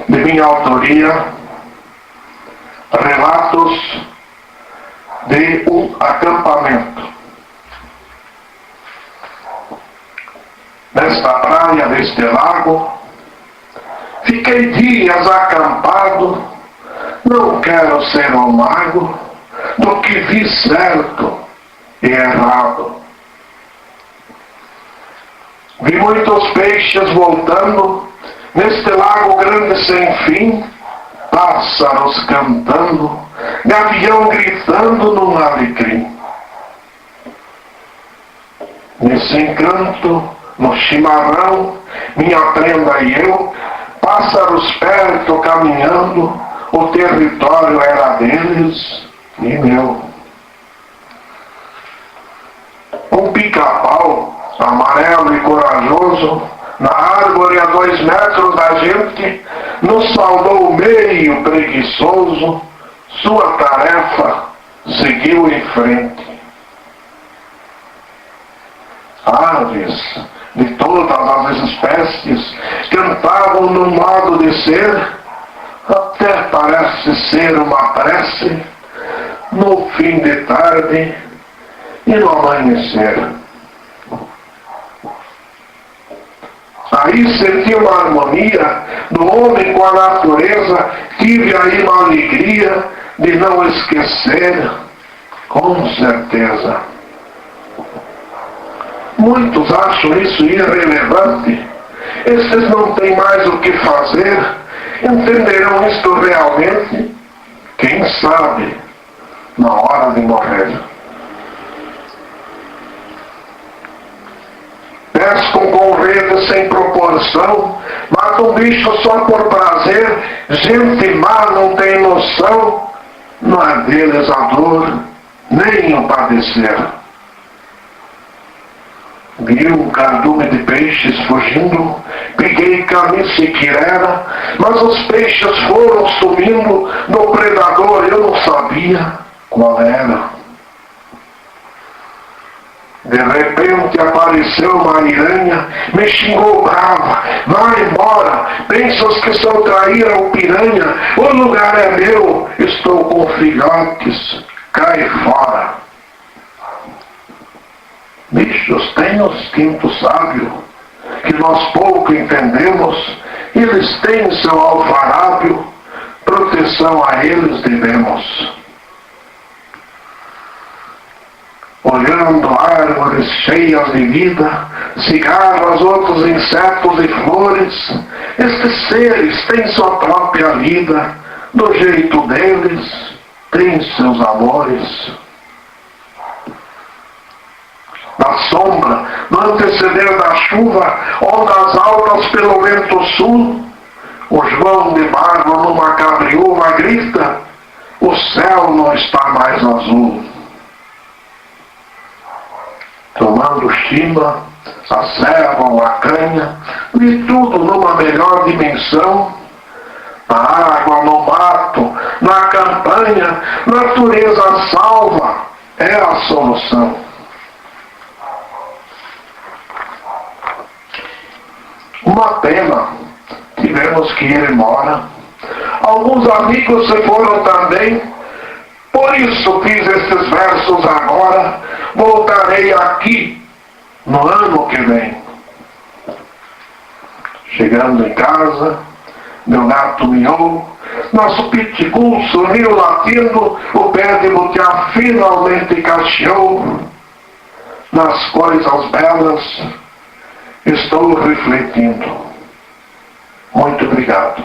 de minha autoria, relatos de um acampamento. Nesta praia deste lago, fiquei dias acampado, não quero ser um mago do que vi certo e errado. Vi muitos peixes voltando neste lago grande sem fim, pássaros cantando, gavião gritando num alecrim. Nesse encanto, no chimarrão, minha prenda e eu, pássaros perto caminhando, o território era deles e meu. Um pica-pau, amarelo e corajoso, na árvore a 2 metros da gente, nos saudou meio preguiçoso, sua tarefa seguiu em frente. Aves de todas as espécies cantavam no modo de ser, até parece ser uma prece, no fim de tarde e no amanhecer. Aí senti uma harmonia do homem com a natureza, tive aí uma alegria de não esquecer, com certeza. Muitos acham isso irrelevante. Esses não têm mais o que fazer. Entenderão isto realmente, quem sabe, na hora de morrer. Pescam com rede sem proporção, matam bicho só por prazer, gente má não tem noção, não é deles a dor, nem o padecer. Vi um cardume de peixes fugindo, peguei camisa e quirera, mas os peixes foram sumindo, do predador eu não sabia qual era. De repente apareceu uma aranha, me xingou brava, vai embora, pensas que só traíram piranha, o lugar é meu, estou com filhotes, cai fora. Bichos têm o instinto sábio, que nós pouco entendemos, eles têm seu alfarábio, proteção a eles devemos. Olhando árvores cheias de vida, cigarras, outros insetos e flores, estes seres têm sua própria vida, do jeito deles, têm seus amores. Na sombra, no anteceder da chuva, ondas altas pelo vento sul, o João de Barro numa cabriúva grita, o céu não está mais azul. Tomando chima, a serva ou a canha, vi tudo numa melhor dimensão. Na água, no mato, na campanha, natureza salva, é a solução. Uma pena, tivemos que ir embora. Alguns amigos se foram também, por isso fiz esses versos agora, voltarei aqui no ano que vem. Chegando em casa, meu gato miou, nosso pitbull sumiu latindo, o pé de butiá finalmente cacheou. Nas coisas belas, estou refletindo. Muito obrigado.